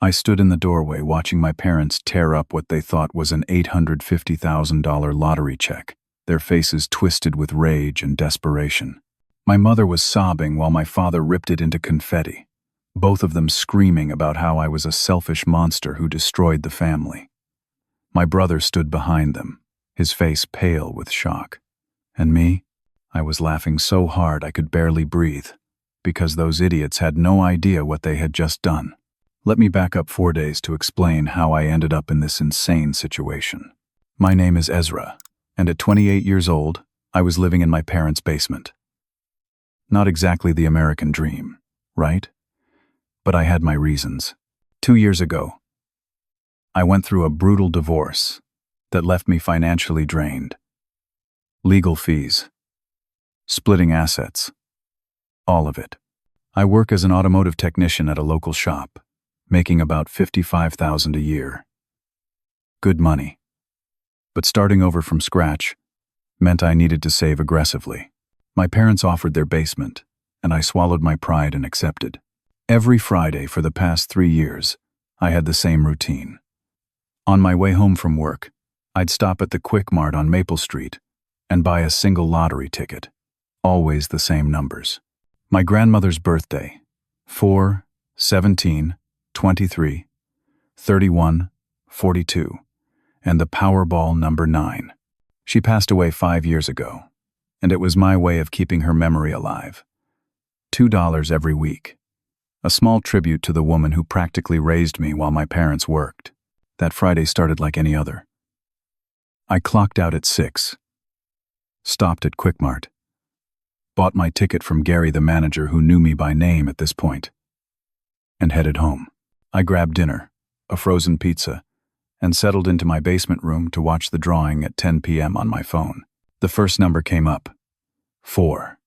I stood in the doorway watching my parents tear up what they thought was an $850,000 lottery check, their faces twisted with rage and desperation. My mother was sobbing while my father ripped it into confetti, both of them screaming about how I was a selfish monster who destroyed the family. My brother stood behind them, his face pale with shock. And me? I was laughing so hard I could barely breathe, because those idiots had no idea what they had just done. Let me back up 4 days to explain how I ended up in this insane situation. My name is Ezra, and at 28 years old, I was living in my parents' basement. Not exactly the American dream, right? But I had my reasons. 2 years ago, I went through a brutal divorce that left me financially drained. Legal fees, splitting assets, all of it. I work as an automotive technician at a local shop, making about $55,000 a year. Good money. But starting over from scratch meant I needed to save aggressively. My parents offered their basement, and I swallowed my pride and accepted. Every Friday for the past 3 years, I had the same routine. On my way home from work, I'd stop at the Quick Mart on Maple Street and buy a single lottery ticket, always the same numbers. My grandmother's birthday, 4, 17, 23, 31, 42, and the Powerball number 9. She passed away 5 years ago, and it was my way of keeping her memory alive. $2 every week. A small tribute to the woman who practically raised me while my parents worked. That Friday started like any other. I clocked out at 6, stopped at Quick Mart, bought my ticket from Gary, the manager who knew me by name at this point, and headed home. I grabbed dinner, a frozen pizza, and settled into my basement room to watch the drawing at 10 p.m. on my phone. The first number came up. 4.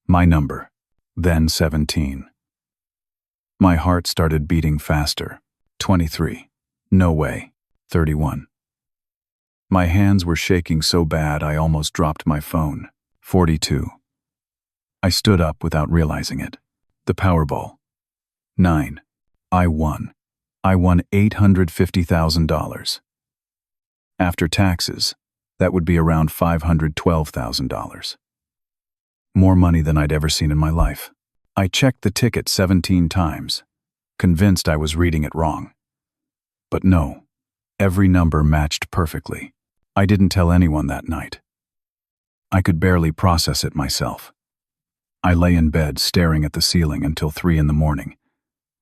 My number. Then 17. My heart started beating faster. 23. No way. 31. My hands were shaking so bad I almost dropped my phone. 42. I stood up without realizing it. The Powerball. 9. I won. I won $850,000. After taxes, that would be around $512,000. More money than I'd ever seen in my life. I checked the ticket 17 times, convinced I was reading it wrong. But no, every number matched perfectly. I didn't tell anyone that night. I could barely process it myself. I lay in bed staring at the ceiling until 3 in the morning,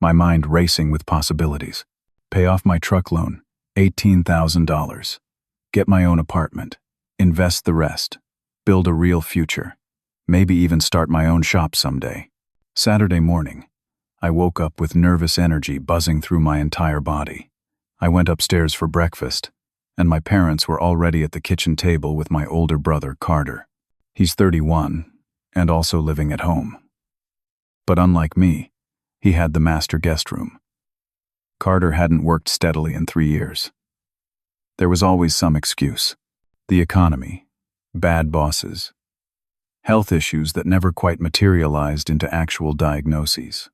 my mind racing with possibilities. Pay off my truck loan, $18,000. Get my own apartment. Invest the rest. Build a real future. Maybe even start my own shop someday. Saturday morning, I woke up with nervous energy buzzing through my entire body. I went upstairs for breakfast, and my parents were already at the kitchen table with my older brother, Carter. He's 31, and also living at home. But unlike me, he had the master guest room. Carter hadn't worked steadily in 3 years. There was always some excuse. The economy, bad bosses, health issues that never quite materialized into actual diagnoses.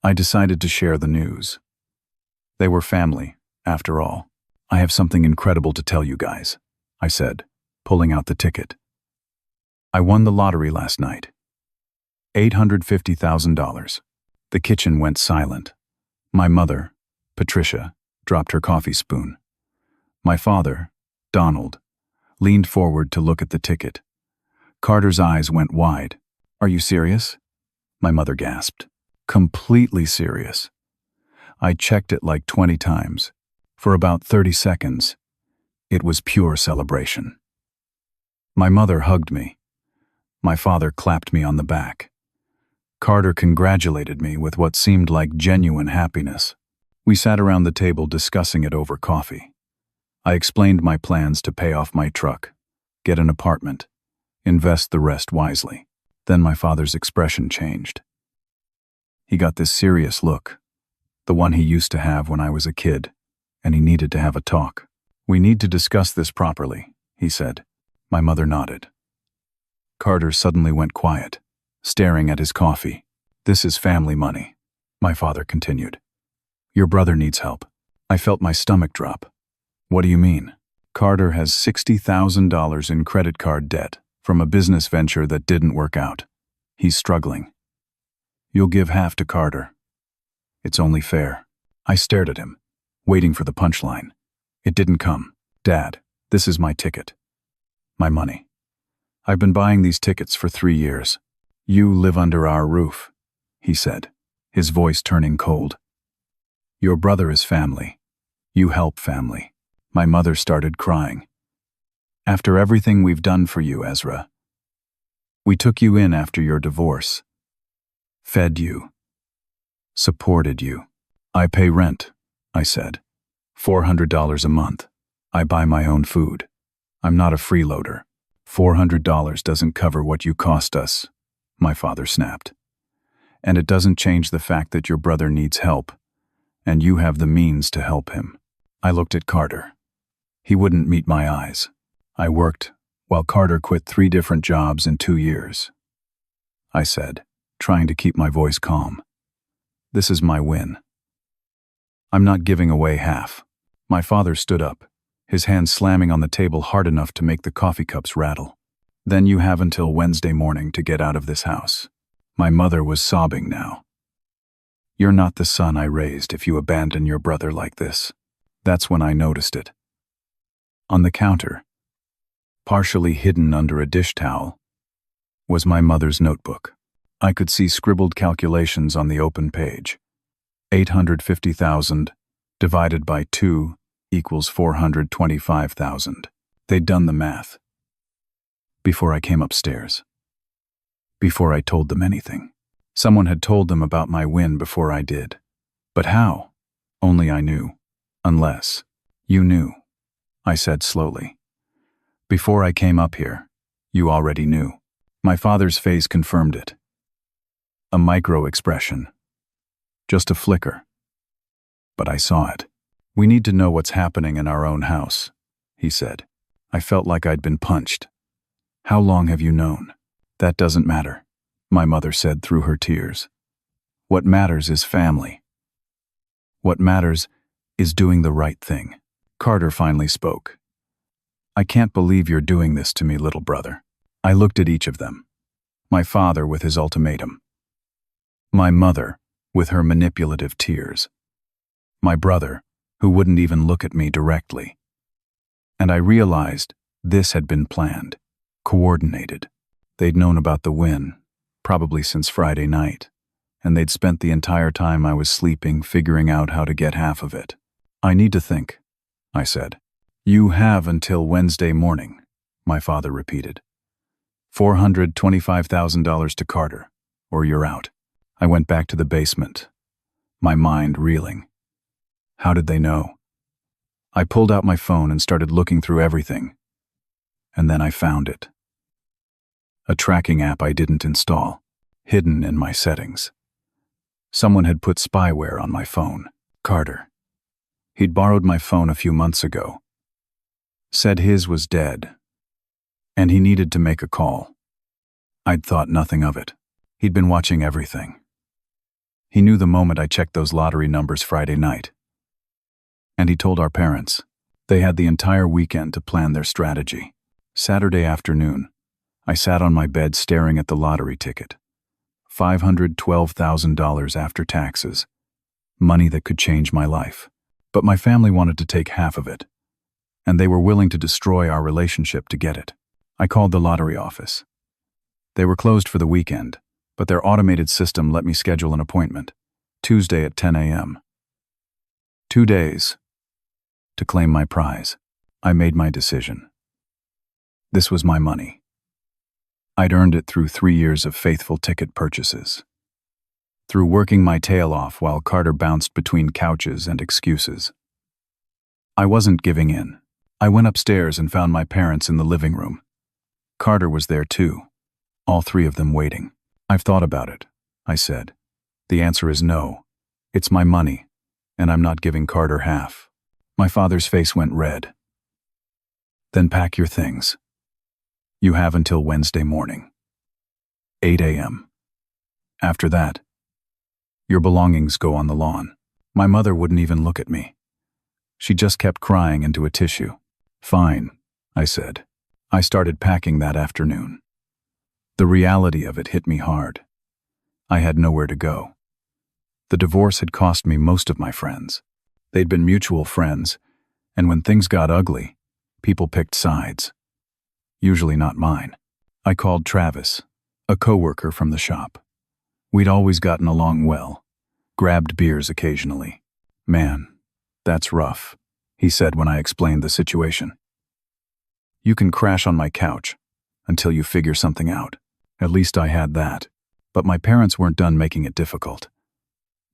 I decided to share the news. They were family, after all. I have something incredible to tell you guys, I said, pulling out the ticket. I won the lottery last night. $850,000. The kitchen went silent. My mother, Patricia, dropped her coffee spoon. My father, Donald, leaned forward to look at the ticket. Carter's eyes went wide. "Are you serious?" My mother gasped. "Completely serious." I checked it like 20 times. For about 30 seconds, it was pure celebration. My mother hugged me. My father clapped me on the back. Carter congratulated me with what seemed like genuine happiness. We sat around the table discussing it over coffee. I explained my plans to pay off my truck, get an apartment, invest the rest wisely. Then my father's expression changed. He got this serious look, the one he used to have when I was a kid, and he needed to have a talk. "We need to discuss this properly," he said. My mother nodded. Carter suddenly went quiet, staring at his coffee. "This is family money," my father continued. Your brother needs help. I felt my stomach drop. What do you mean? Carter has $60,000 in credit card debt from a business venture that didn't work out. He's struggling. You'll give half to Carter. It's only fair. I stared at him, waiting for the punchline. It didn't come. Dad, this is my ticket. My money. I've been buying these tickets for 3 years. You live under our roof, he said, his voice turning cold. Your brother is family. You help family. My mother started crying. After everything we've done for you, Ezra. We took you in after your divorce. Fed you. Supported you. I pay rent, I said. $400 a month. I buy my own food. I'm not a freeloader. $400 doesn't cover what you cost us, my father snapped. And it doesn't change the fact that your brother needs help, and you have the means to help him. I looked at Carter. He wouldn't meet my eyes. I worked while Carter quit 3 different jobs in 2 years. I said, trying to keep my voice calm. This is my win. I'm not giving away half. My father stood up, his hand slamming on the table hard enough to make the coffee cups rattle. Then you have until Wednesday morning to get out of this house. My mother was sobbing now. You're not the son I raised if you abandon your brother like this. That's when I noticed it. On the counter, partially hidden under a dish towel, was my mother's notebook. I could see scribbled calculations on the open page. 850,000 divided by 2 equals 425,000. They'd done the math. Before I came upstairs. Before I told them anything. Someone had told them about my win before I did. But how? Only I knew. Unless you knew, I said slowly. Before I came up here, you already knew. My father's face confirmed it. A micro-expression. Just a flicker. But I saw it. We need to know what's happening in our own house, he said. I felt like I'd been punched. How long have you known? That doesn't matter, my mother said through her tears. What matters is family. What matters is doing the right thing. Carter finally spoke. I can't believe you're doing this to me, little brother. I looked at each of them. My father with his ultimatum. My mother with her manipulative tears. My brother, who wouldn't even look at me directly. And I realized this had been planned, coordinated. They'd known about the win, probably since Friday night, and they'd spent the entire time I was sleeping figuring out how to get half of it. I need to think, I said. You have until Wednesday morning, my father repeated. $425,000 to Carter, or you're out. I went back to the basement, my mind reeling. How did they know? I pulled out my phone and started looking through everything. And then I found it. A tracking app I didn't install, hidden in my settings. Someone had put spyware on my phone. Carter. He'd borrowed my phone a few months ago. Said his was dead. And he needed to make a call. I'd thought nothing of it. He'd been watching everything. He knew the moment I checked those lottery numbers Friday night. And he told our parents. They had the entire weekend to plan their strategy. Saturday afternoon, I sat on my bed staring at the lottery ticket. $512,000 after taxes. Money that could change my life. But my family wanted to take half of it. And they were willing to destroy our relationship to get it. I called the lottery office. They were closed for the weekend, but their automated system let me schedule an appointment. Tuesday at 10 a.m. 2 days. To claim my prize. I made my decision. This was my money. I'd earned it through 3 years of faithful ticket purchases. Through working my tail off while Carter bounced between couches and excuses. I wasn't giving in. I went upstairs and found my parents in the living room. Carter was there too, all 3 of them waiting. I've thought about it, I said. The answer is no. It's my money, and I'm not giving Carter half. My father's face went red. Then pack your things. You have until Wednesday morning. 8 a.m. After that, your belongings go on the lawn. My mother wouldn't even look at me. She just kept crying into a tissue. Fine, I said. I started packing that afternoon. The reality of it hit me hard. I had nowhere to go. The divorce had cost me most of my friends. They'd been mutual friends, and when things got ugly, people picked sides. Usually not mine. I called Travis, a coworker from the shop. We'd always gotten along well, grabbed beers occasionally. "Man, that's rough," he said when I explained the situation. "You can crash on my couch until you figure something out." At least I had that. But my parents weren't done making it difficult.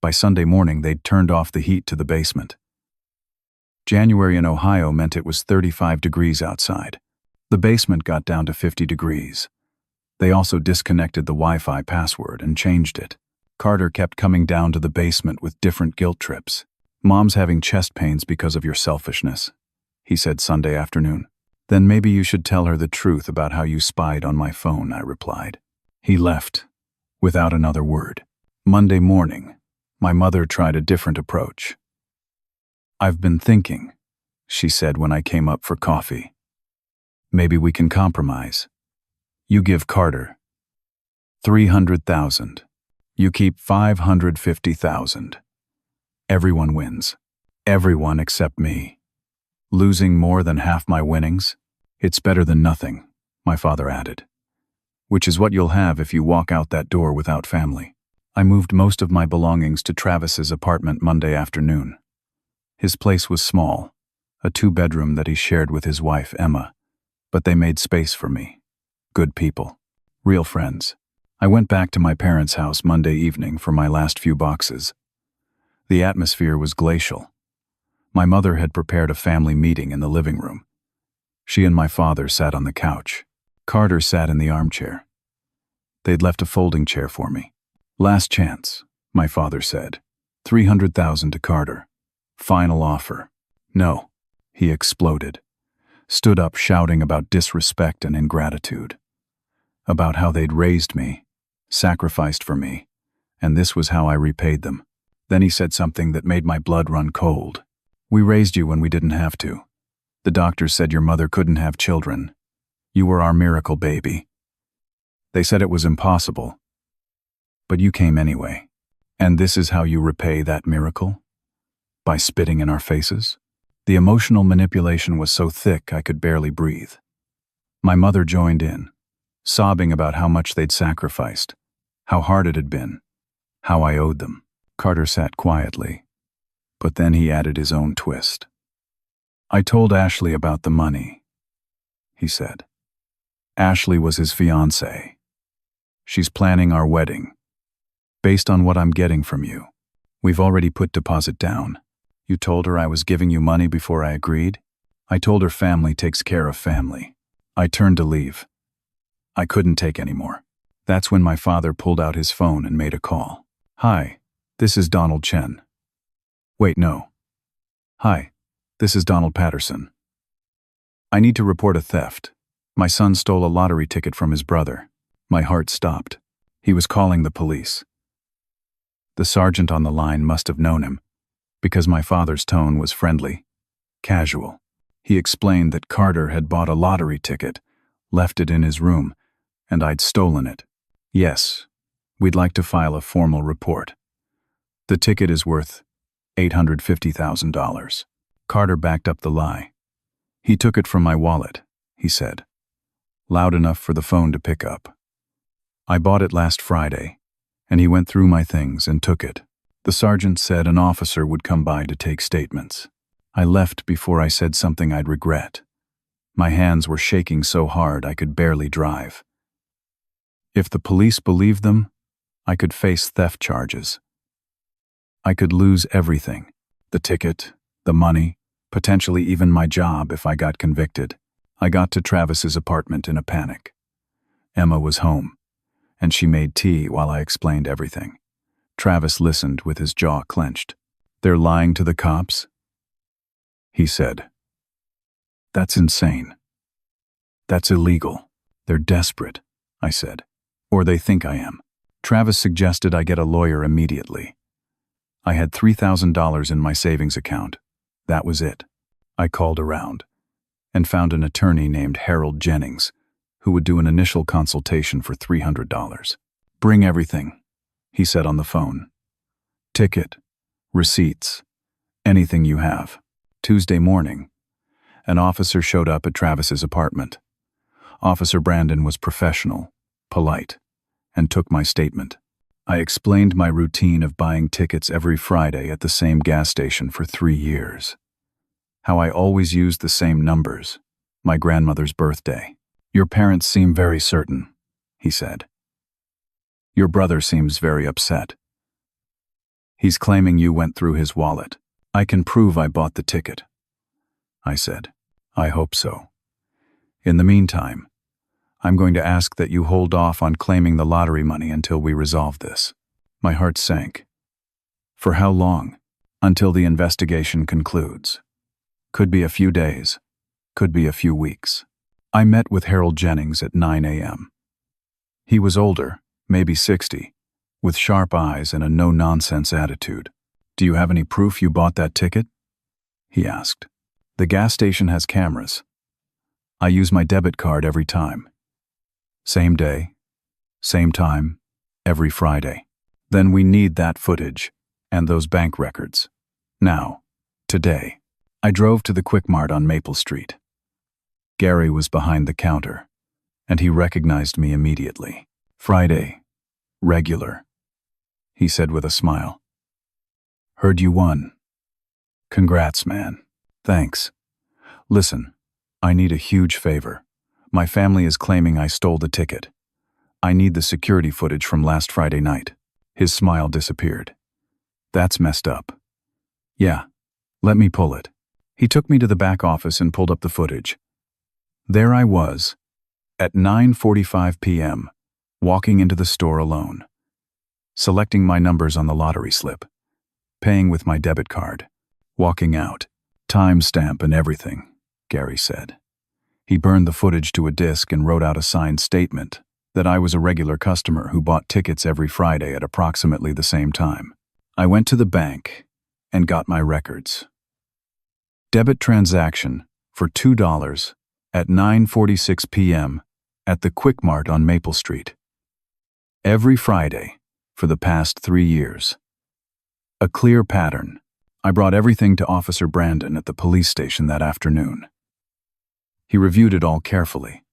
By Sunday morning, they'd turned off the heat to the basement. January in Ohio meant it was 35 degrees outside. The basement got down to 50 degrees. They also disconnected the Wi-Fi password and changed it. Carter kept coming down to the basement with different guilt trips. "Mom's having chest pains because of your selfishness," he said Sunday afternoon. "Then maybe you should tell her the truth about how you spied on my phone," I replied. He left, without another word. Monday morning, my mother tried a different approach. "I've been thinking," she said when I came up for coffee. "Maybe we can compromise. You give Carter $300,000. You keep $550,000. Everyone wins. Everyone except me. Losing more than half my winnings? It's better than nothing," my father added. "Which is what you'll have if you walk out that door without family." I moved most of my belongings to Travis's apartment Monday afternoon. His place was small, a 2-bedroom that he shared with his wife, Emma, but they made space for me. Good people. Real friends. I went back to my parents' house Monday evening for my last few boxes. The atmosphere was glacial. My mother had prepared a family meeting in the living room. She and my father sat on the couch. Carter sat in the armchair. They'd left a folding chair for me. "Last chance," my father said. $300,000 to Carter. Final offer. "No," he exploded. Stood up shouting about disrespect and ingratitude. About how they'd raised me, sacrificed for me, and this was how I repaid them. Then he said something that made my blood run cold. "We raised you when we didn't have to. The doctors said your mother couldn't have children. You were our miracle baby. They said it was impossible. But you came anyway. And this is how you repay that miracle? By spitting in our faces?" The emotional manipulation was so thick I could barely breathe. My mother joined in, sobbing about how much they'd sacrificed, how hard it had been, how I owed them. Carter sat quietly, but then he added his own twist. "I told Ashley about the money," he said. "Ashley was his fiancée. She's planning our wedding. Based on what I'm getting from you. We've already put deposit down. You told her I was giving you money before I agreed? I told her family takes care of family. I turned to leave. I couldn't take any more. That's when my father pulled out his phone and made a call. "Hi, this is Donald Chen." "Wait, no. Hi, this is Donald Patterson. I need to report a theft. My son stole a lottery ticket from his brother." My heart stopped. He was calling the police. The sergeant on the line must have known him, because my father's tone was friendly, casual. He explained that Carter had bought a lottery ticket, left it in his room, and I'd stolen it. "Yes, we'd like to file a formal report. The ticket is worth $850,000. Carter backed up the lie. "He took it from my wallet," he said, loud enough for the phone to pick up. "I bought it last Friday, and he went through my things and took it." The sergeant said an officer would come by to take statements. I left before I said something I'd regret. My hands were shaking so hard I could barely drive. If the police believed them, I could face theft charges. I could lose everything: the ticket, the money, potentially even my job if I got convicted. I got to Travis's apartment in a panic. Emma was home, and she made tea while I explained everything. Travis listened with his jaw clenched. "They're lying to the cops?" he said. "That's insane. That's illegal. They're desperate," I said. "Or they think I am." Travis suggested I get a lawyer immediately. I had $3,000 in my savings account. That was it. I called around and found an attorney named Harold Jennings who would do an initial consultation for $300. "Bring everything," he said on the phone. "Ticket, receipts, anything you have." Tuesday morning, an officer showed up at Travis's apartment. Officer Brandon was professional, polite, and took my statement. I explained my routine of buying tickets every Friday at the same gas station for 3 years. How I always used the same numbers, my grandmother's birthday. "Your parents seem very certain," he said. "Your brother seems very upset. He's claiming you went through his wallet. I can prove I bought the ticket," I said. "I hope so. In the meantime, I'm going to ask that you hold off on claiming the lottery money until we resolve this." My heart sank. "For how long?" "Until the investigation concludes. Could be a few days, could be a few weeks." I met with Harold Jennings at 9 a.m. He was older, maybe 60, with sharp eyes and a no-nonsense attitude. "Do you have any proof you bought that ticket?" he asked. "The gas station has cameras. I use my debit card every time. Same day, same time, every Friday." "Then we need that footage and those bank records. Now, today." I drove to the Quick Mart on Maple Street. Gary was behind the counter, and he recognized me immediately. "Friday, regular," he said with a smile. "Heard you won." "Congrats, man." "Thanks. Listen, I need a huge favor. My family is claiming I stole the ticket. I need the security footage from last Friday night." His smile disappeared. "That's messed up." "Yeah, let me pull it." He took me to the back office and pulled up the footage. There I was, at 9:45 p.m., walking into the store alone, selecting my numbers on the lottery slip, paying with my debit card, walking out, timestamp and everything, Gary said. He burned the footage to a disk and wrote out a signed statement that I was a regular customer who bought tickets every Friday at approximately the same time. I went to the bank and got my records. Debit transaction for $2 at 9:46 p.m. at the Quick Mart on Maple Street. Every Friday for the past 3 years. A clear pattern. I brought everything to Officer Brandon at the police station that afternoon. He reviewed it all carefully.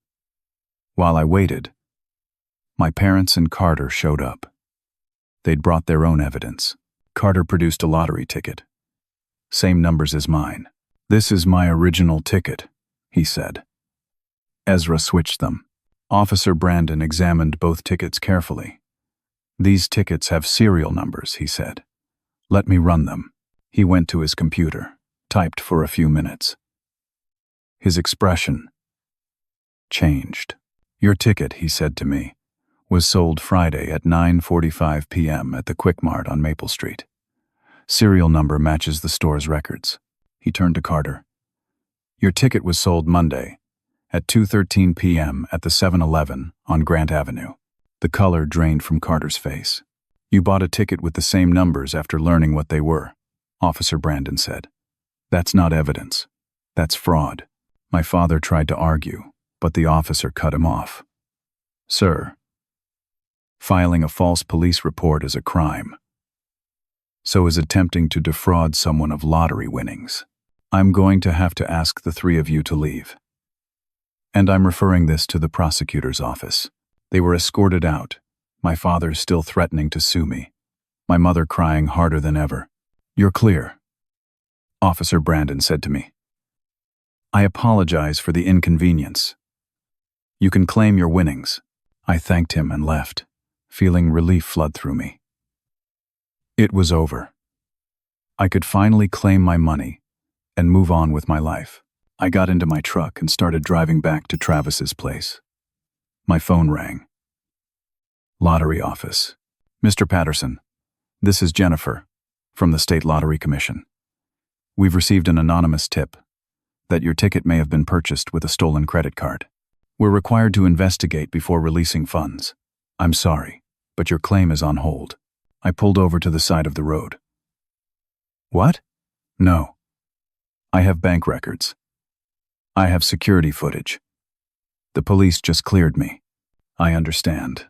While I waited, my parents and Carter showed up. They'd brought their own evidence. Carter produced a lottery ticket. Same numbers as mine. "This is my original ticket," he said. Ezra switched them. Officer Brandon examined both tickets carefully. "These tickets have serial numbers," he said. "Let me run them." He went to his computer, typed for a few minutes. His expression changed. "Your ticket," he said to me, "was sold Friday at 9:45 p.m. at the Quick Mart on Maple Street. Serial number matches the store's records." He turned to Carter. "Your ticket was sold Monday at 2:13 p.m. at the 7-Eleven on Grant Avenue." The color drained from Carter's face. "You bought a ticket with the same numbers after learning what they were," Officer Brandon said. "That's not evidence. That's fraud." My father tried to argue, but the officer cut him off. "Sir, filing a false police report is a crime. So is attempting to defraud someone of lottery winnings. I'm going to have to ask the 3 of you to leave. And I'm referring this to the prosecutor's office." They were escorted out, my father still threatening to sue me, my mother crying harder than ever. "You're clear," Officer Brandon said to me. "I apologize for the inconvenience. You can claim your winnings." I thanked him and left, feeling relief flood through me. It was over. I could finally claim my money and move on with my life. I got into my truck and started driving back to Travis's place. My phone rang. Lottery office. "Mr. Patterson, this is Jennifer from the State Lottery Commission. We've received an anonymous tip that your ticket may have been purchased with a stolen credit card. We're required to investigate before releasing funds. I'm sorry, but your claim is on hold." I pulled over to the side of the road. What? No. I have bank records. I have security footage. The police just cleared me. I understand,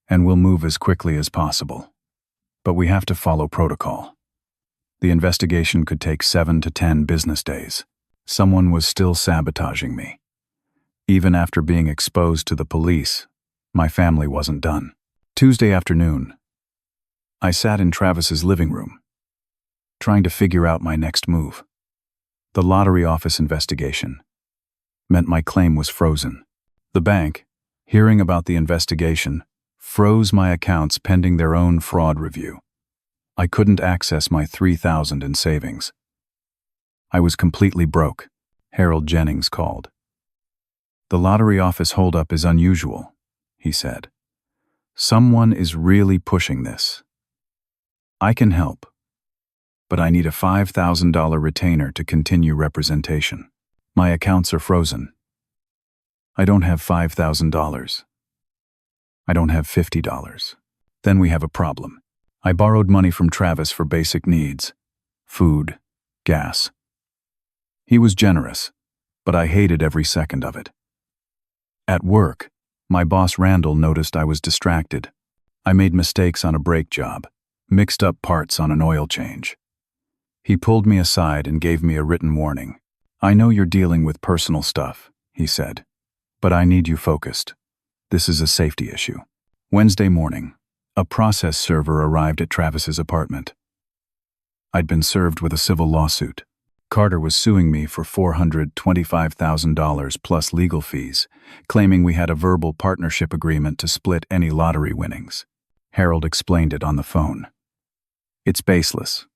and will move as quickly as possible. But we have to follow protocol. The investigation could take 7 to 10 business days. Someone was still sabotaging me. Even after being exposed to the police, my family wasn't done. Tuesday afternoon, I sat in Travis's living room, trying to figure out my next move. The lottery office investigation meant my claim was frozen. The bank, hearing about the investigation, froze my accounts pending their own fraud review. I couldn't access my $3,000 in savings. I was completely broke. Harold Jennings called. The lottery office holdup is unusual, he said. Someone is really pushing this. I can help, but I need a $5,000 retainer to continue representation. My accounts are frozen. I don't have $5,000. I don't have $50. Then we have a problem. I borrowed money from Travis for basic needs: food, gas. He was generous, but I hated every second of it. At work, my boss Randall noticed I was distracted. I made mistakes on a brake job, mixed up parts on an oil change. He pulled me aside and gave me a written warning. I know you're dealing with personal stuff, he said, but I need you focused. This is a safety issue. Wednesday morning, a process server arrived at Travis's apartment. I'd been served with a civil lawsuit. Carter was suing me for $425,000 plus legal fees, claiming we had a verbal partnership agreement to split any lottery winnings. Harold explained it on the phone. It's baseless,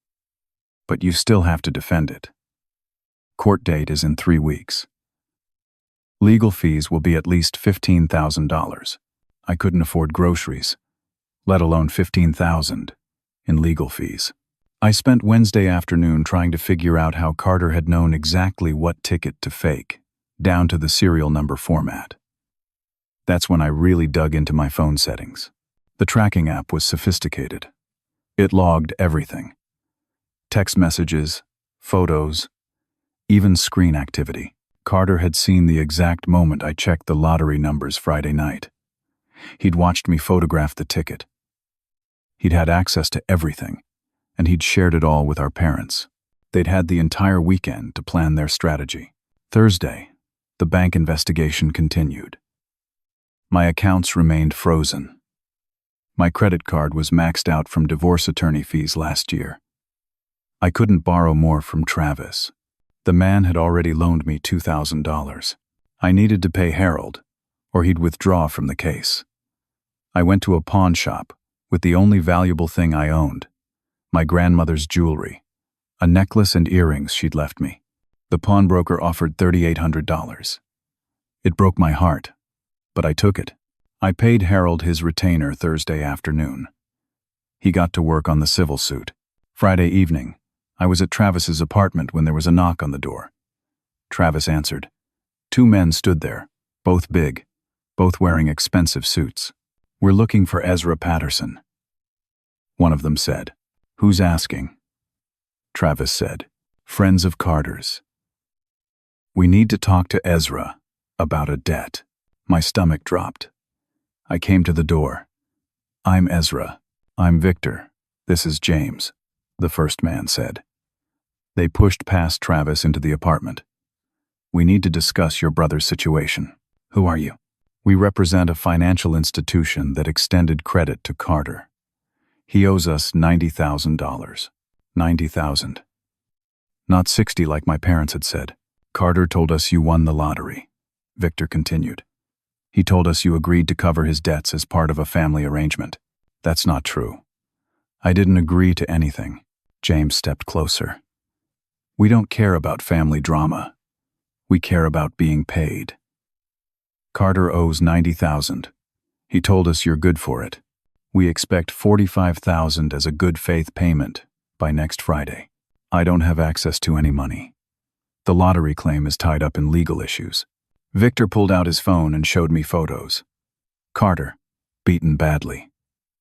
but you still have to defend it. Court date is in 3 weeks. Legal fees will be at least $15,000. I couldn't afford groceries, let alone $15,000 in legal fees. I spent Wednesday afternoon trying to figure out how Carter had known exactly what ticket to fake, down to the serial number format. That's when I really dug into my phone settings. The tracking app was sophisticated. It logged everything: text messages, photos, even screen activity. Carter had seen the exact moment I checked the lottery numbers Friday night. He'd watched me photograph the ticket. He'd had access to everything, and he'd shared it all with our parents. They'd had the entire weekend to plan their strategy. Thursday, the bank investigation continued. My accounts remained frozen. My credit card was maxed out from divorce attorney fees last year. I couldn't borrow more from Travis. The man had already loaned me $2,000. I needed to pay Harold, or he'd withdraw from the case. I went to a pawn shop with the only valuable thing I owned: my grandmother's jewelry, a necklace and earrings she'd left me. The pawnbroker offered $3,800. It broke my heart, but I took it. I paid Harold his retainer Thursday afternoon. He got to work on the civil suit. Friday evening, I was at Travis's apartment when there was a knock on the door. Travis answered. 2 men stood there, both big, both wearing expensive suits. "We're looking for Ezra Patterson," one of them said. "Who's asking?" Travis said. "Friends of Carter's. We need to talk to Ezra about a debt." My stomach dropped. I came to the door. "I'm Ezra. I'm Victor. This is James," the first man said. They pushed past Travis into the apartment. "We need to discuss your brother's situation." "Who are you?" "We represent a financial institution that extended credit to Carter. He owes us $90,000. $90,000. Not 60 like my parents had said. Carter told us you won the lottery," Victor continued. "He told us you agreed to cover his debts as part of a family arrangement." "That's not true. I didn't agree to anything." James stepped closer. "We don't care about family drama. We care about being paid. Carter owes $90,000. He told us you're good for it. We expect $45,000 as a good faith payment by next Friday. I don't have access to any money. The lottery claim is tied up in legal issues." Victor pulled out his phone and showed me photos. Carter, beaten badly.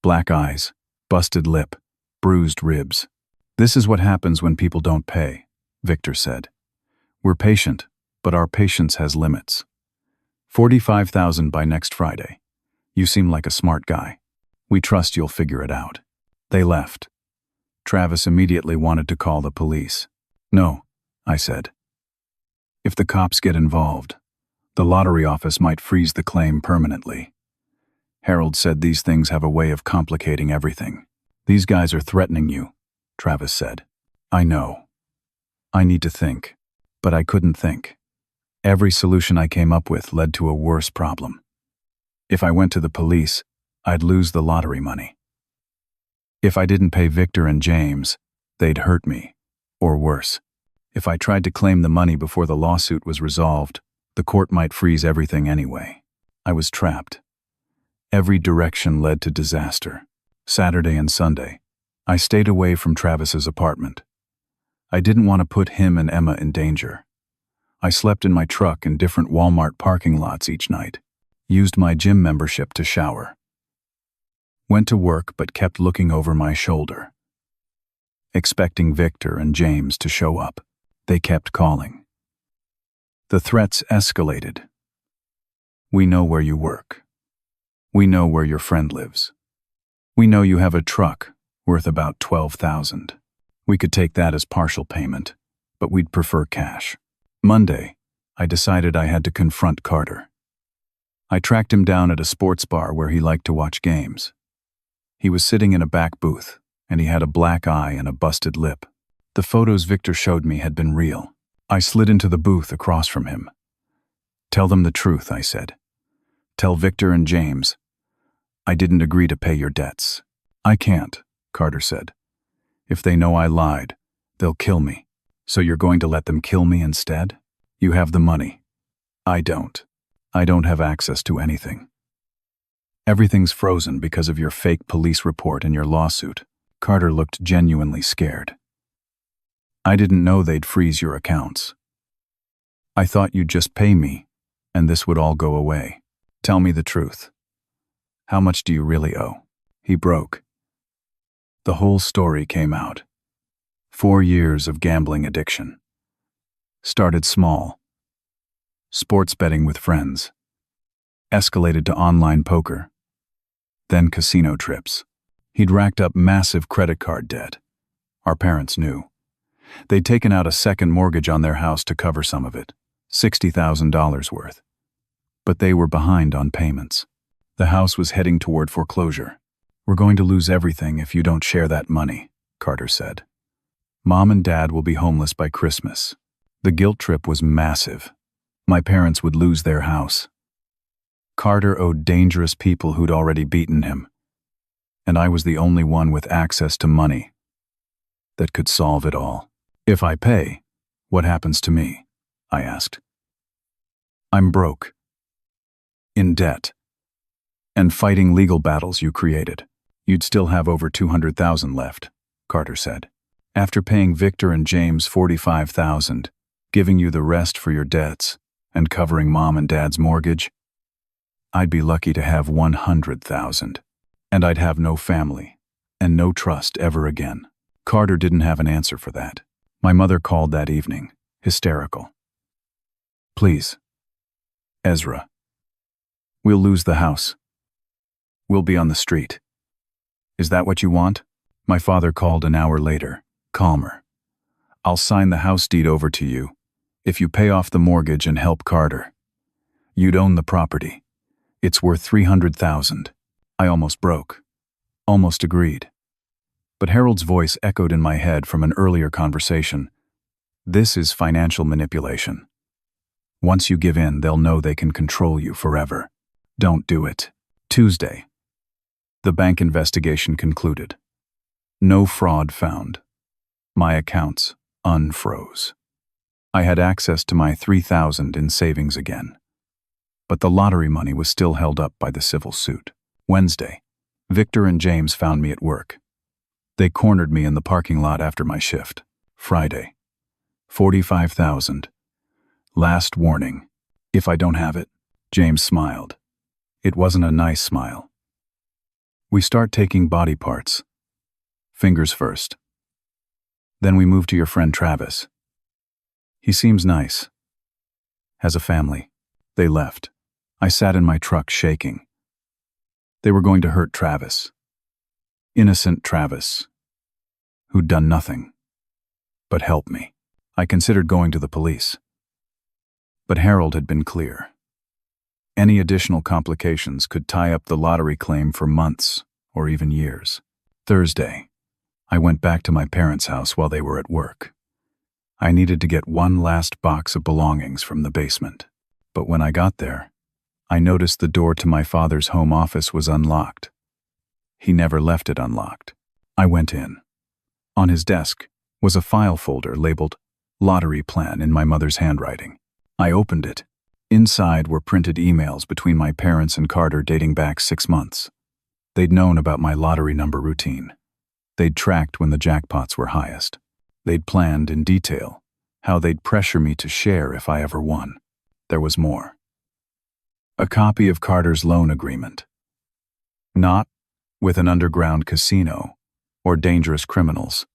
Black eyes, busted lip, bruised ribs. This is what happens when people don't pay, Victor said. We're patient, but our patience has limits. 45,000 by next Friday. You seem like a smart guy. We trust you'll figure it out. They left. Travis immediately wanted to call the police. No, I said. If the cops get involved, the lottery office might freeze the claim permanently. Harold said these things have a way of complicating everything. These guys are threatening you, Travis said. I know. I need to think. But I couldn't think. Every solution I came up with led to a worse problem. If I went to the police, I'd lose the lottery money. If I didn't pay Victor and James, they'd hurt me. Or worse. If I tried to claim the money before the lawsuit was resolved, the court might freeze everything anyway. I was trapped. Every direction led to disaster. Saturday and Sunday, I stayed away from Travis's apartment. I didn't want to put him and Emma in danger. I slept in my truck in different Walmart parking lots each night, used my gym membership to shower. Went to work but kept looking over my shoulder, expecting Victor and James to show up. They kept calling. The threats escalated. We know where you work. We know where your friend lives. We know you have a truck worth about $12,000. We could take that as partial payment, but we'd prefer cash. Monday, I decided I had to confront Carter. I tracked him down at a sports bar where he liked to watch games. He was sitting in a back booth, and he had a black eye and a busted lip. The photos Victor showed me had been real. I slid into the booth across from him. Tell them the truth, I said. Tell Victor and James. I didn't agree to pay your debts. I can't, Carter said. If they know I lied, they'll kill me. So you're going to let them kill me instead? You have the money. I don't. I don't have access to anything. Everything's frozen because of your fake police report and your lawsuit. Carter looked genuinely scared. I didn't know they'd freeze your accounts. I thought you'd just pay me, and this would all go away. Tell me the truth. How much do you really owe? He broke. The whole story came out. 4 years of gambling addiction. Started small. Sports betting with friends. Escalated to online poker. Then casino trips. He'd racked up massive credit card debt. Our parents knew. They'd taken out a second mortgage on their house to cover some of it, $60,000 worth. But they were behind on payments. The house was heading toward foreclosure. We're going to lose everything if you don't share that money, Carter said. Mom and Dad will be homeless by Christmas. The guilt trip was massive. My parents would lose their house. Carter owed dangerous people who'd already beaten him. And I was the only one with access to money that could solve it all. If I pay, what happens to me? I asked. I'm broke. In debt. And fighting legal battles you created. You'd still have over $200,000 left, Carter said. After paying Victor and James $45,000, giving you the rest for your debts, and covering Mom and Dad's mortgage, I'd be lucky to have $100,000. And I'd have no family, and no trust ever again. Carter didn't have an answer for that. My mother called that evening, hysterical. Please. Ezra. We'll lose the house. We'll be on the street. Is that what you want? My father called an hour later, calmer. I'll sign the house deed over to you if you pay off the mortgage and help Carter. You'd own the property. It's worth $300,000. I almost broke. Almost agreed. But Harold's voice echoed in my head from an earlier conversation. This is financial manipulation. Once you give in, they'll know they can control you forever. Don't do it. Tuesday. The bank investigation concluded. No fraud found. My accounts unfroze. I had access to my $3,000 in savings again. But the lottery money was still held up by the civil suit. Wednesday. Victor and James found me at work. They cornered me in the parking lot after my shift. Friday. $45,000. Last warning. If I don't have it. James smiled. It wasn't a nice smile. We start taking body parts. Fingers first. Then we moved to your friend Travis. He seems nice. Has a family. They left. I sat in my truck shaking. They were going to hurt Travis. Innocent Travis, who'd done nothing but help me. I considered going to the police. But Harold had been clear. Any additional complications could tie up the lottery claim for months or even years. Thursday, I went back to my parents' house while they were at work. I needed to get one last box of belongings from the basement. But when I got there, I noticed the door to my father's home office was unlocked. He never left it unlocked. I went in. On his desk was a file folder labeled Lottery Plan in my mother's handwriting. I opened it. Inside were printed emails between my parents and Carter dating back 6 months. They'd known about my lottery number routine. They'd tracked when the jackpots were highest. They'd planned in detail how they'd pressure me to share if I ever won. There was more. A copy of Carter's loan agreement. Not with an underground casino or dangerous criminals.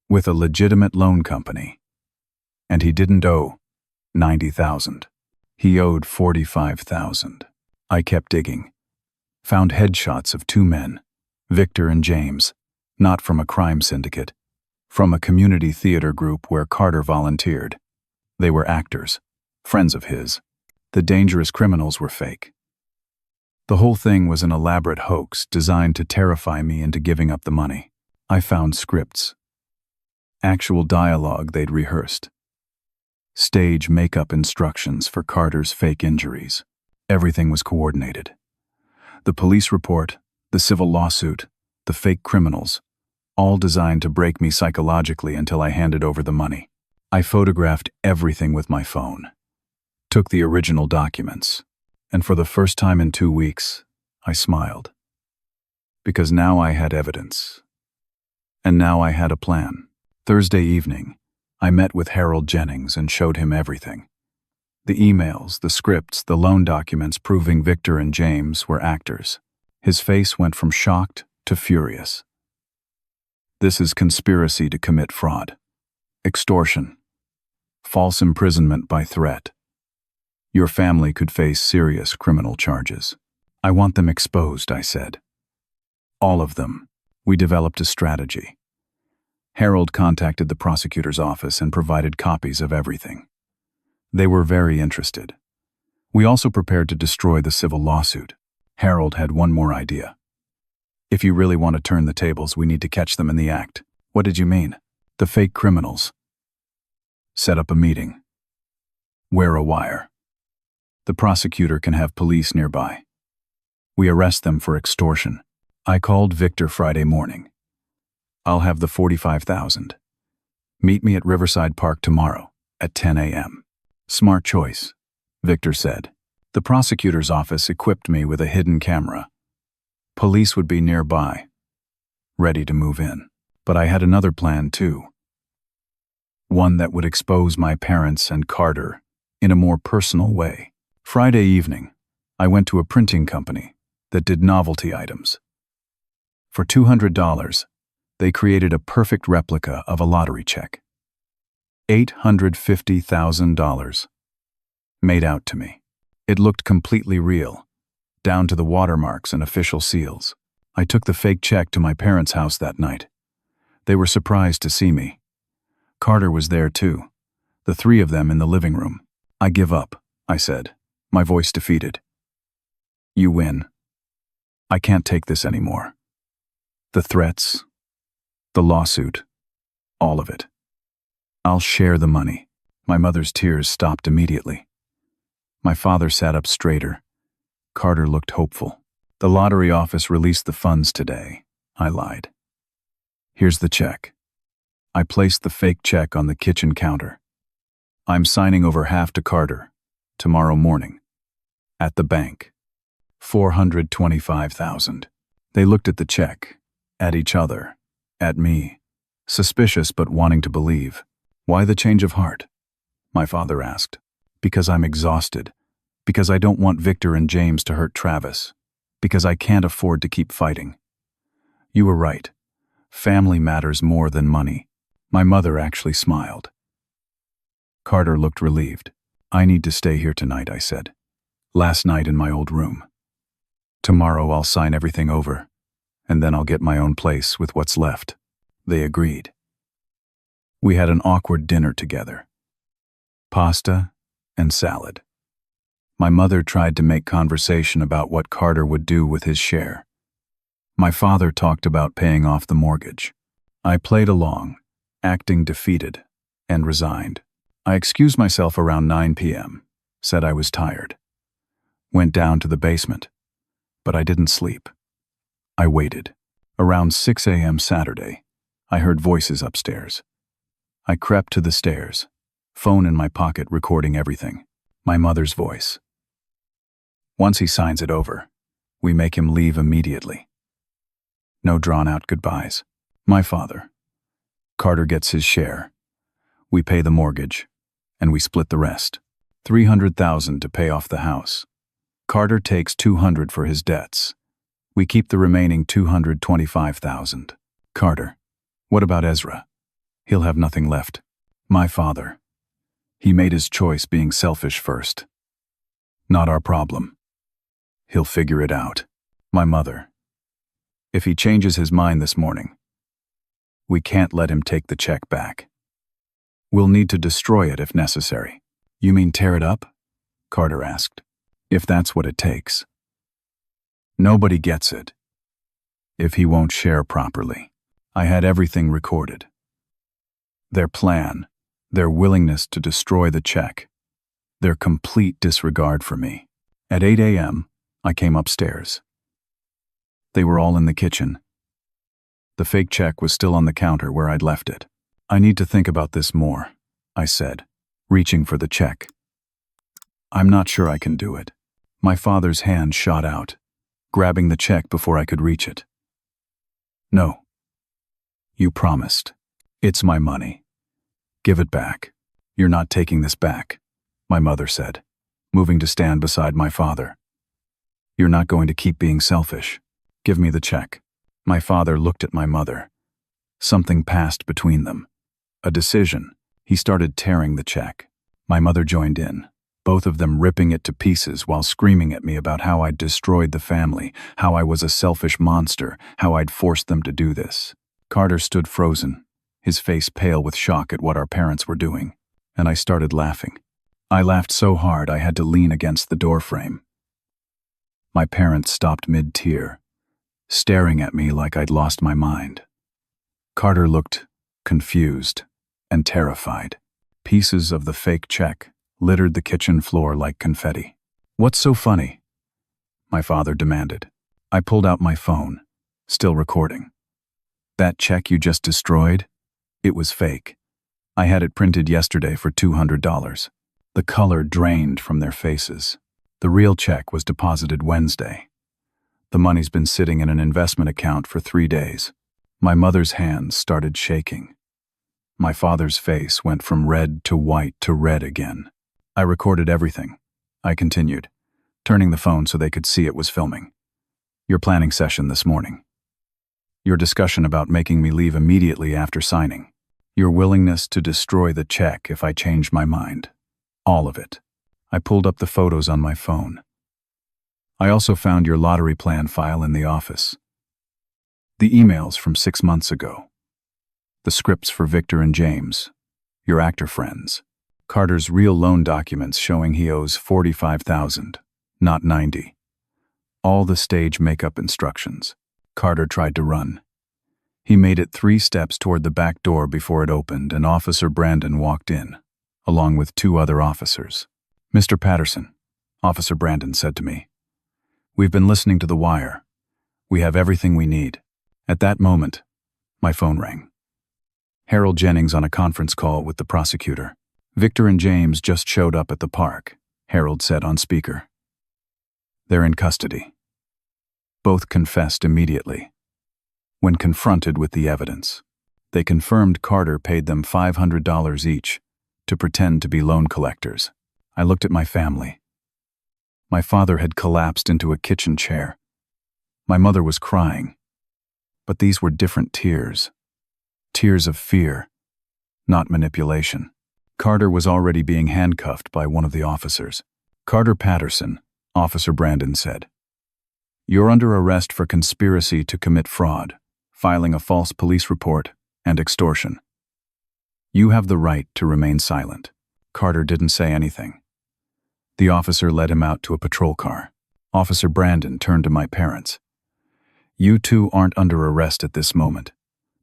With a legitimate loan company. And he didn't owe $90,000. He owed $45,000. I kept digging. Found headshots of 2 men, Victor and James, not from a crime syndicate, from a community theater group where Carter volunteered. They were actors, friends of his. The dangerous criminals were fake. The whole thing was an elaborate hoax designed to terrify me into giving up the money. I found scripts. Actual dialogue they'd rehearsed. Stage makeup instructions for Carter's fake injuries. Everything was coordinated. The police report, the civil lawsuit, the fake criminals, all designed to break me psychologically until I handed over the money. I photographed everything with my phone. Took the original documents, and for the first time in 2 weeks, I smiled. Because now I had evidence. And now I had a plan. Thursday evening, I met with Harold Jennings and showed him everything. The emails, the scripts, the loan documents proving Victor and James were actors. His face went from shocked to furious. This is conspiracy to commit fraud, extortion, false imprisonment by threat. Your family could face serious criminal charges. I want them exposed, I said. All of them. We developed a strategy. Harold contacted the prosecutor's office and provided copies of everything. They were very interested. We also prepared to destroy the civil lawsuit. Harold had one more idea. If you really want to turn the tables, we need to catch them in the act. What did you mean? The fake criminals. Set up a meeting. Wear a wire. The prosecutor can have police nearby. We arrest them for extortion. I called Victor Friday morning. I'll have the $45,000. Meet me at Riverside Park tomorrow at 10 a.m. Smart choice, Victor said. The prosecutor's office equipped me with a hidden camera. Police would be nearby, ready to move in. But I had another plan too. One that would expose my parents and Carter in a more personal way. Friday evening, I went to a printing company that did novelty items. For $200, they created a perfect replica of a lottery check. $850,000 made out to me. It looked completely real, down to the watermarks and official seals. I took the fake check to my parents' house that night. They were surprised to see me. Carter was there too, the 3 of them in the living room. I give up, I said, my voice defeated. You win. I can't take this anymore. The threats, the lawsuit, all of it. I'll share the money. My mother's tears stopped immediately. My father sat up straighter. Carter looked hopeful. The lottery office released the funds today, I lied. Here's the check. I placed the fake check on the kitchen counter. I'm signing over half to Carter, tomorrow morning. At the bank. $425,000. They looked at the check, at each other, at me, suspicious but wanting to believe. Why the change of heart? My father asked. Because I'm exhausted. Because I don't want Victor and James to hurt Travis. Because I can't afford to keep fighting. You were right. Family matters more than money. My mother actually smiled. Carter looked relieved. "I need to stay here tonight," I said. "Last night in my old room. Tomorrow I'll sign everything over, and then I'll get my own place with what's left." They agreed. We had an awkward dinner together. Pasta and salad. My mother tried to make conversation about what Carter would do with his share. My father talked about paying off the mortgage. I played along, acting defeated and resigned. I excused myself around 9 p.m., said I was tired. Went down to the basement, but I didn't sleep. I waited. Around 6 a.m. Saturday, I heard voices upstairs. I crept to the stairs, phone in my pocket recording everything. My mother's voice. "Once he signs it over, we make him leave immediately. No drawn-out goodbyes." My father. "Carter gets his share. We pay the mortgage, and we split the rest. $300,000 to pay off the house. Carter takes $200 for his debts. We keep the remaining $225,000. Carter. What about Ezra? He'll have nothing left." My father. "He made his choice being selfish first. Not our problem. He'll figure it out." My mother. "If he changes his mind this morning, we can't let him take the check back. We'll need to destroy it if necessary." "You mean tear it up?" Carter asked. "If that's what it takes. Nobody gets it if he won't share properly." I had everything recorded. Their plan, their willingness to destroy the check, their complete disregard for me. At 8 a.m., I came upstairs. They were all in the kitchen. The fake check was still on the counter where I'd left it. "I need to think about this more," I said, reaching for the check. "I'm not sure I can do it." My father's hand shot out, grabbing the check before I could reach it. "No. You promised. It's my money. Give it back." "You're not taking this back," my mother said, moving to stand beside my father. "You're not going to keep being selfish. Give me the check." My father looked at my mother. Something passed between them. A decision. He started tearing the check. My mother joined in, both of them ripping it to pieces while screaming at me about how I'd destroyed the family, how I was a selfish monster, how I'd forced them to do this. Carter stood frozen, his face pale with shock at what our parents were doing, and I started laughing. I laughed so hard I had to lean against the doorframe. My parents stopped mid-tear, staring at me like I'd lost my mind. Carter looked confused and terrified. Pieces of the fake check littered the kitchen floor like confetti. "What's so funny?" my father demanded. I pulled out my phone, still recording. "That check you just destroyed? It was fake. I had it printed yesterday for $200. The color drained from their faces. The real check was deposited Wednesday. The money's been sitting in an investment account for 3 days. My mother's hands started shaking. My father's face went from red to white to red again. I recorded everything. I continued, turning the phone so they could see it was filming. "Your planning session this morning. Your discussion about making me leave immediately after signing. Your willingness to destroy the check if I change my mind. All of it." I pulled up the photos on my phone. "I also found your lottery plan file in the office. The emails from 6 months ago. The scripts for Victor and James, your actor friends. Carter's real loan documents showing he owes $45,000, not $90. All the stage makeup instructions." Carter tried to run. He made it 3 steps toward the back door before it opened, and Officer Brandon walked in, along with 2 other officers. "Mr. Patterson," Officer Brandon said to me, "we've been listening to the wire. We have everything we need." At that moment, my phone rang. Harold Jennings on a conference call with the prosecutor. "Victor and James just showed up at the park," Harold said on speaker. "They're in custody." Both confessed immediately. When confronted with the evidence, they confirmed Carter paid them $500 each to pretend to be loan collectors. I looked at my family. My father had collapsed into a kitchen chair. My mother was crying. But these were different tears. Tears of fear, not manipulation. Carter was already being handcuffed by one of the officers. "Carter Patterson," Officer Brandon said. "You're under arrest for conspiracy to commit fraud, filing a false police report, and extortion. You have the right to remain silent." Carter didn't say anything. The officer led him out to a patrol car. Officer Brandon turned to my parents. "You two aren't under arrest at this moment,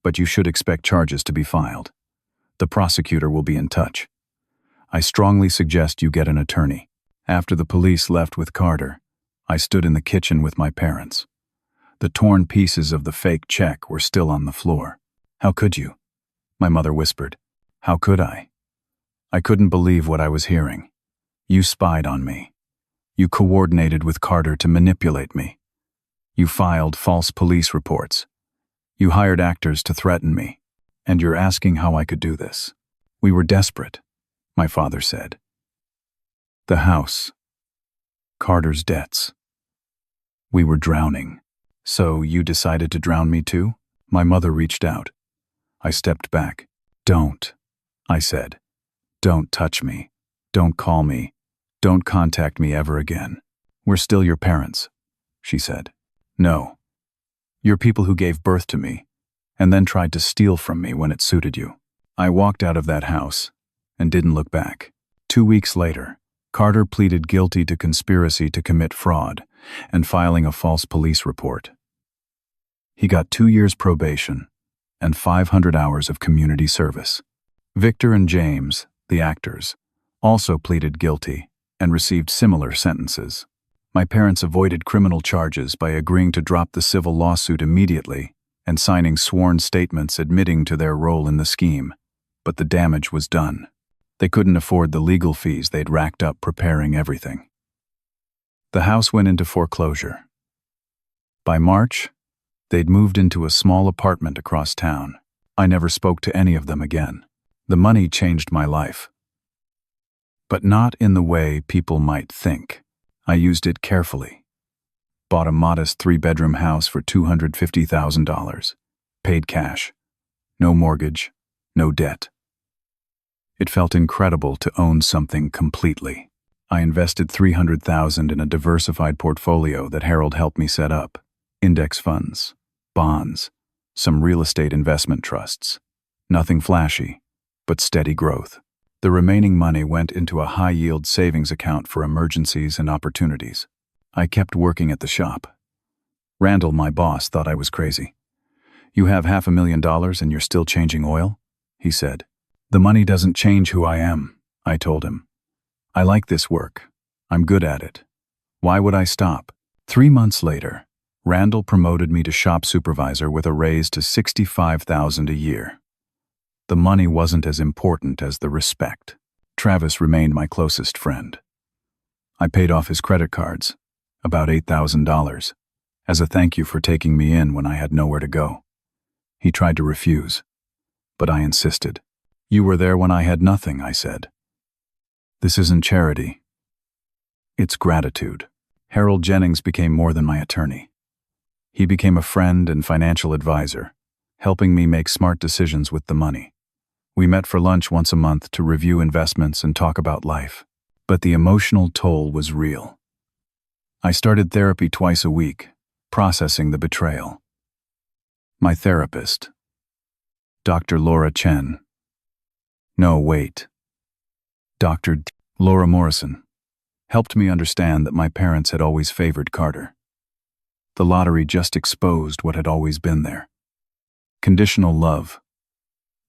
but you should expect charges to be filed. The prosecutor will be in touch. I strongly suggest you get an attorney." After the police left with Carter, I stood in the kitchen with my parents. The torn pieces of the fake check were still on the floor. "How could you?" my mother whispered. "How could I?" I couldn't believe what I was hearing. "You spied on me. You coordinated with Carter to manipulate me. You filed false police reports. You hired actors to threaten me. And you're asking how I could do this." "We were desperate," my father said. "The house. Carter's debts. We were drowning." "So you decided to drown me too?" My mother reached out. I stepped back. "Don't," I said. "Don't touch me. Don't call me. Don't contact me ever again. We're still your parents," she said. "No. You're people who gave birth to me, and then tried to steal from me when it suited you." I walked out of that house and didn't look back. 2 weeks later, Carter pleaded guilty to conspiracy to commit fraud and filing a false police report. He got 2 years probation and 500 hours of community service. Victor and James, the actors, also pleaded guilty and received similar sentences. My parents avoided criminal charges by agreeing to drop the civil lawsuit immediately and signing sworn statements admitting to their role in the scheme. But the damage was done. They couldn't afford the legal fees they'd racked up preparing everything. The house went into foreclosure. By March, they'd moved into a small apartment across town. I never spoke to any of them again. The money changed my life. But not in the way people might think. I used it carefully. Bought a modest 3-bedroom house for $250,000. Paid cash. No mortgage, no debt. It felt incredible to own something completely. I invested $300,000 in a diversified portfolio that Harold helped me set up. Index funds, bonds, some real estate investment trusts. Nothing flashy, but steady growth. The remaining money went into a high-yield savings account for emergencies and opportunities. I kept working at the shop. Randall, my boss, thought I was crazy. "You have $500,000 and you're still changing oil?" he said. "The money doesn't change who I am," I told him. "I like this work. I'm good at it. Why would I stop?" 3 months later, Randall promoted me to shop supervisor with a raise to $65,000 a year. The money wasn't as important as the respect. Travis remained my closest friend. I paid off his credit cards, about $8,000, as a thank you for taking me in when I had nowhere to go. He tried to refuse, but I insisted. "You were there when I had nothing," I said. "This isn't charity. It's gratitude." Harold Jennings became more than my attorney. He became a friend and financial advisor, helping me make smart decisions with the money. We met for lunch once a month to review investments and talk about life. But the emotional toll was real. I started therapy twice a week, processing the betrayal. My therapist, Dr. Laura Chen. No, wait. Dr. Laura Morrison helped me understand that my parents had always favored Carter. The lottery just exposed what had always been there. Conditional love,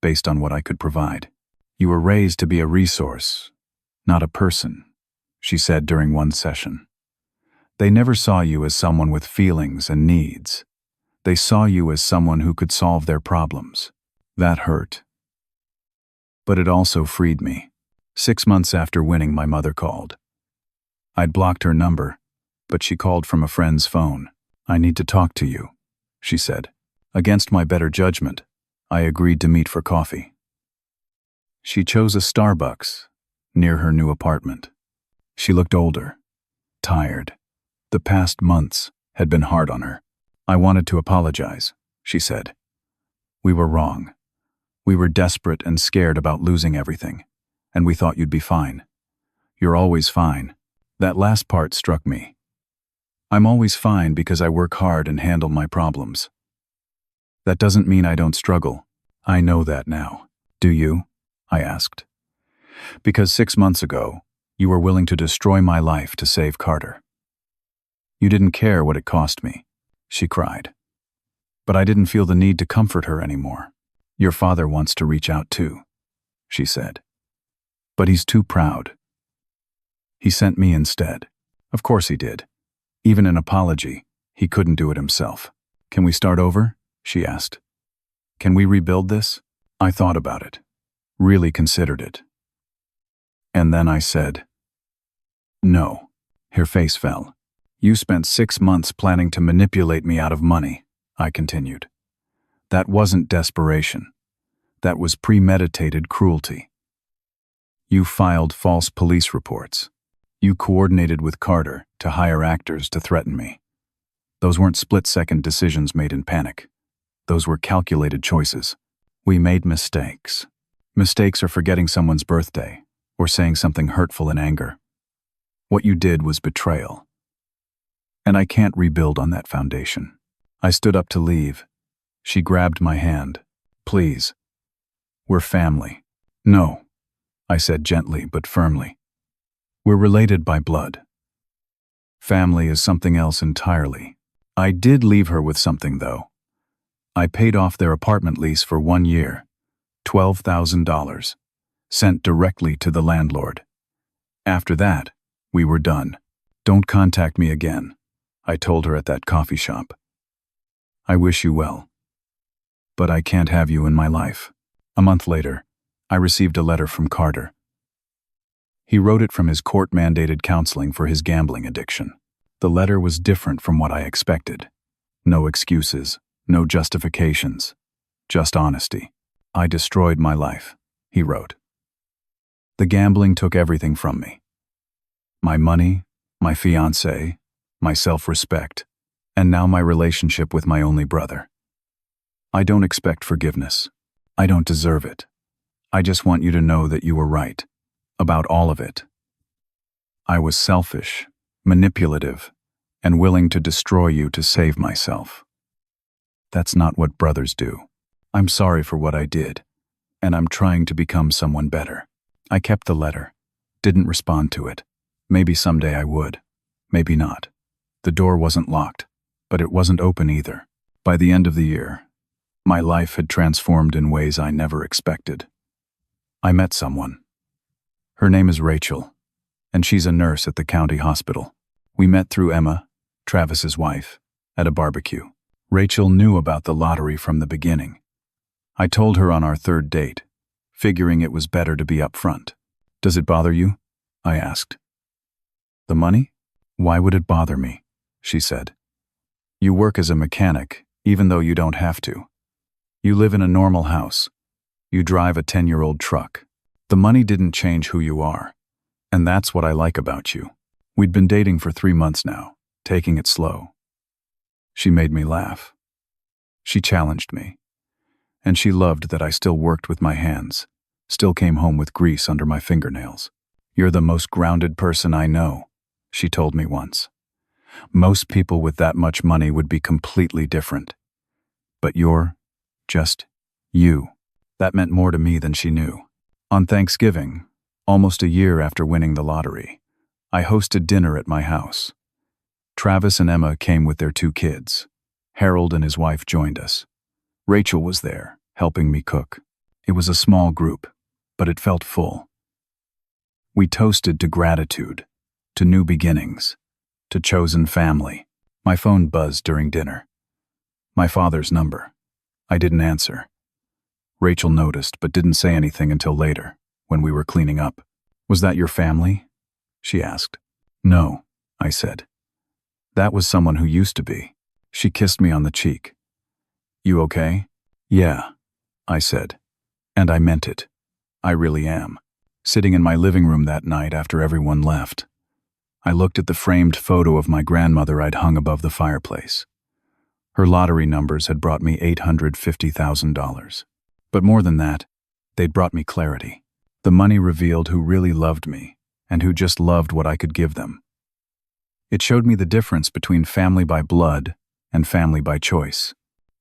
based on what I could provide. "You were raised to be a resource, not a person," she said during one session. "They never saw you as someone with feelings and needs. They saw you as someone who could solve their problems." That hurt. But it also freed me. 6 months after winning, my mother called. I'd blocked her number, but she called from a friend's phone. "I need to talk to you," she said. Against my better judgment, I agreed to meet for coffee. She chose a Starbucks near her new apartment. She looked older, tired. The past months had been hard on her. "I wanted to apologize," she said. "We were wrong. We were desperate and scared about losing everything, and we thought you'd be fine. You're always fine. That last part struck me. I'm always fine because I work hard and handle my problems. That doesn't mean I don't struggle. I know that now. Do you? I asked. Because 6 months ago, you were willing to destroy my life to save Carter. You didn't care what it cost me, she cried. But I didn't feel the need to comfort her anymore. Your father wants to reach out too, she said. But he's too proud. He sent me instead. Of course he did. Even an apology, he couldn't do it himself. Can we start over? She asked. Can we rebuild this? I thought about it. Really considered it. And then I said, no. Her face fell. You spent 6 months planning to manipulate me out of money, I continued. That wasn't desperation. That was premeditated cruelty. You filed false police reports. You coordinated with Carter to hire actors to threaten me. Those weren't split-second decisions made in panic. Those were calculated choices. We made mistakes. Mistakes are forgetting someone's birthday or saying something hurtful in anger. What you did was betrayal. And I can't rebuild on that foundation. I stood up to leave. She grabbed my hand. Please. We're family. No, I said gently but firmly. We're related by blood. Family is something else entirely. I did leave her with something, though. I paid off their apartment lease for 1 year, $12,000, sent directly to the landlord. After that, we were done. Don't contact me again, I told her at that coffee shop. I wish you well. But I can't have you in my life. A month later, I received a letter from Carter. He wrote it from his court-mandated counseling for his gambling addiction. The letter was different from what I expected. No excuses, no justifications, just honesty. I destroyed my life, he wrote. The gambling took everything from me. My money, my fiancé, my self-respect, and now my relationship with my only brother. I don't expect forgiveness. I don't deserve it. I just want you to know that you were right. About all of it. I was selfish, manipulative, and willing to destroy you to save myself. That's not what brothers do. I'm sorry for what I did, and I'm trying to become someone better. I kept the letter, didn't respond to it. Maybe someday I would, maybe not. The door wasn't locked, but it wasn't open either. By the end of the year, my life had transformed in ways I never expected. I met someone. Her name is Rachel, and she's a nurse at the county hospital. We met through Emma, Travis's wife, at a barbecue. Rachel knew about the lottery from the beginning. I told her on our 3rd date, figuring it was better to be upfront. Does it bother you? I asked. The money? Why would it bother me? She said. You work as a mechanic, even though you don't have to. You live in a normal house. You drive a 10-year-old truck. The money didn't change who you are, and that's what I like about you. We'd been dating for 3 months now, taking it slow. She made me laugh. She challenged me, and she loved that I still worked with my hands, still came home with grease under my fingernails. You're the most grounded person I know, she told me once. Most people with that much money would be completely different. But you're just you. That meant more to me than she knew. On Thanksgiving, almost a year after winning the lottery, I hosted dinner at my house. Travis and Emma came with their 2 kids. Harold and his wife joined us. Rachel was there, helping me cook. It was a small group, but it felt full. We toasted to gratitude, to new beginnings, to chosen family. My phone buzzed during dinner. My father's number. I didn't answer. Rachel noticed but didn't say anything until later, when we were cleaning up. Was that your family? She asked. No, I said. That was someone who used to be. She kissed me on the cheek. You okay? Yeah, I said. And I meant it. I really am. Sitting in my living room that night after everyone left, I looked at the framed photo of my grandmother I'd hung above the fireplace. Her lottery numbers had brought me $850,000. But more than that, they'd brought me clarity. The money revealed who really loved me and who just loved what I could give them. It showed me the difference between family by blood and family by choice.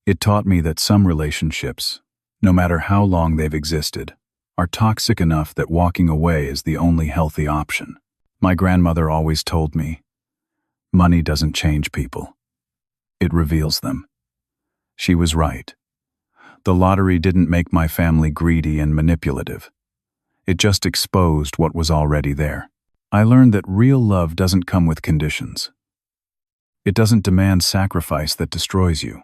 It taught me that some relationships, no matter how long they've existed, are toxic enough that walking away is the only healthy option. My grandmother always told me, money doesn't change people. It reveals them. She was right. The lottery didn't make my family greedy and manipulative. It just exposed what was already there. I learned that real love doesn't come with conditions. It doesn't demand sacrifice that destroys you.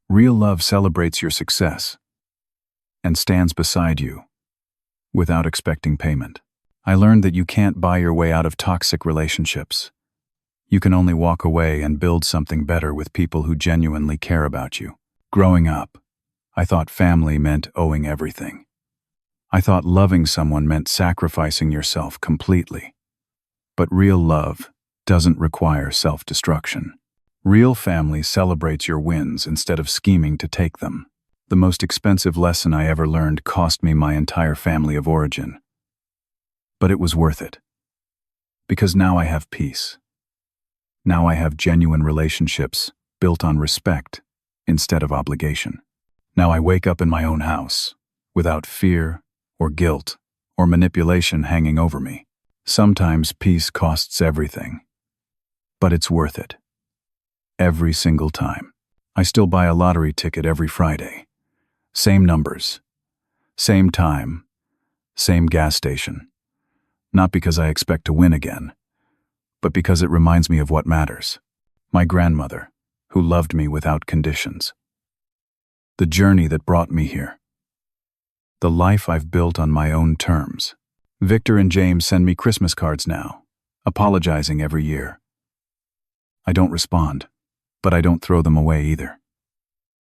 Real love celebrates your success and stands beside you without expecting payment. I learned that you can't buy your way out of toxic relationships. You can only walk away and build something better with people who genuinely care about you. Growing up, I thought family meant owing everything. I thought loving someone meant sacrificing yourself completely. But real love doesn't require self-destruction. Real family celebrates your wins instead of scheming to take them. The most expensive lesson I ever learned cost me my entire family of origin. But it was worth it. Because now I have peace. Now I have genuine relationships built on respect instead of obligation. Now I wake up in my own house, without fear or guilt or manipulation hanging over me. Sometimes peace costs everything, but it's worth it. Every single time. I still buy a lottery ticket every Friday. Same numbers, same time, same gas station. Not because I expect to win again, but because it reminds me of what matters. My grandmother, who loved me without conditions. The journey that brought me here. The life I've built on my own terms. Victor and James send me Christmas cards now, apologizing every year. I don't respond, but I don't throw them away either.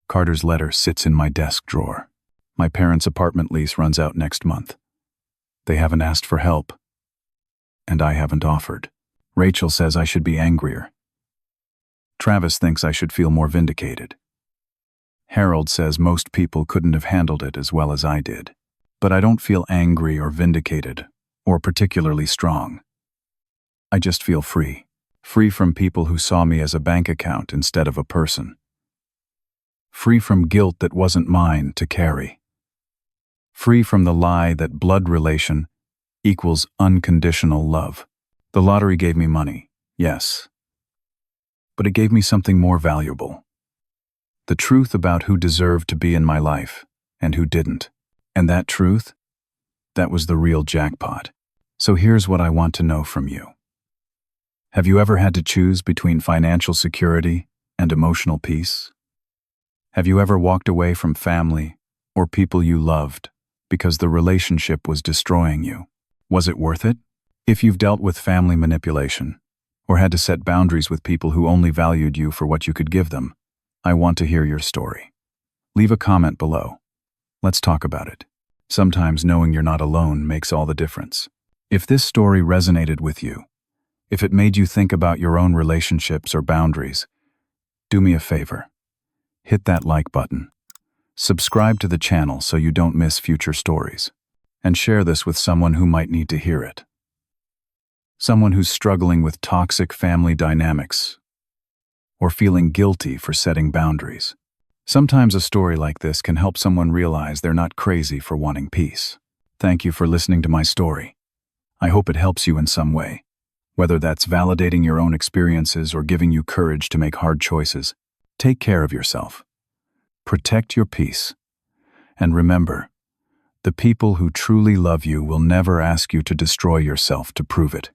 Carter's letter sits in my desk drawer. My parents' apartment lease runs out next month. They haven't asked for help, and I haven't offered. Rachel says I should be angrier. Travis thinks I should feel more vindicated. Harold says most people couldn't have handled it as well as I did. But I don't feel angry or vindicated, or particularly strong. I just feel free. Free from people who saw me as a bank account instead of a person. Free from guilt that wasn't mine to carry. Free from the lie that blood relation equals unconditional love. The lottery gave me money, yes. But it gave me something more valuable. The truth about who deserved to be in my life and who didn't. And that truth, that was the real jackpot. So here's what I want to know from you. Have you ever had to choose between financial security and emotional peace? Have you ever walked away from family or people you loved because the relationship was destroying you? Was it worth it? If you've dealt with family manipulation or had to set boundaries with people who only valued you for what you could give them, I want to hear your story. Leave a comment below. Let's talk about it. Sometimes knowing you're not alone makes all the difference. If this story resonated with you, if it made you think about your own relationships or boundaries, do me a favor. Hit that like button. Subscribe to the channel so you don't miss future stories. And share this with someone who might need to hear it. Someone who's struggling with toxic family dynamics or feeling guilty for setting boundaries. Sometimes a story like this can help someone realize they're not crazy for wanting peace. Thank you for listening to my story. I hope it helps you in some way. Whether that's validating your own experiences or giving you courage to make hard choices, take care of yourself. Protect your peace. And remember, the people who truly love you will never ask you to destroy yourself to prove it.